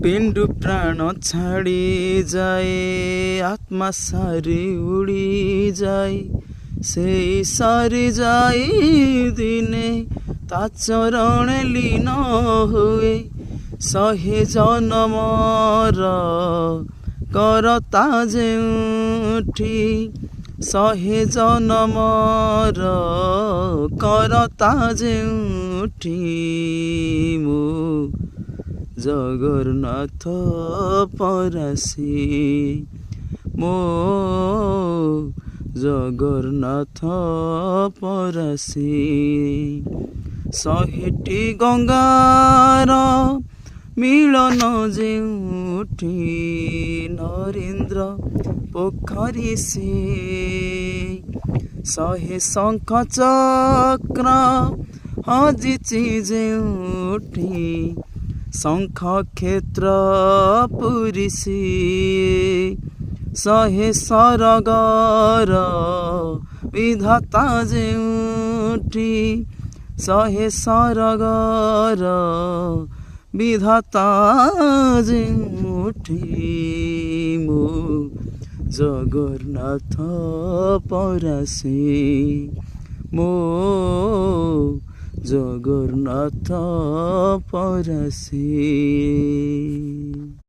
পিণ্ড প্রাণ ছাড়ি যায়, আত্মা সারি উড়ি যায়, সেই সারি যাই দিনে তা চরণে লীন ହୁଏ। ଶହେ ଜନମର କରତା ଯେଉଁଠି, ଶହେ ଜନମର କରତା ଯେଉଁଠି, ମୁଁ ଜଗନ୍ନାଥ ପରାସି, ମୋ ଜଗନ୍ନାଥ ପରାସି। ଶହେଟି ଗଙ୍ଗାର ମିଳନ ଯେଉଁଠି, ନରେନ୍ଦ୍ର ପୋଖରୀ ସେ, ଶହେ ଶଙ୍ଖ ଚକ୍ର ହଜିଛି ଯେଉଁଠି, ଶଙ୍ଖ କ୍ଷେତ୍ର ପୁରୀ ସିଏ। ଶହେ ସରଗର ବିଧାତା ଯେଉଁଠି, ଶହେ ସରଗର ବିଧାତା ଯେଉଁଠି, ମୋ ଜଗନ୍ନାଥ ପରାସି, ମୋ ଜଗନ୍ନାଥ ପରାସି।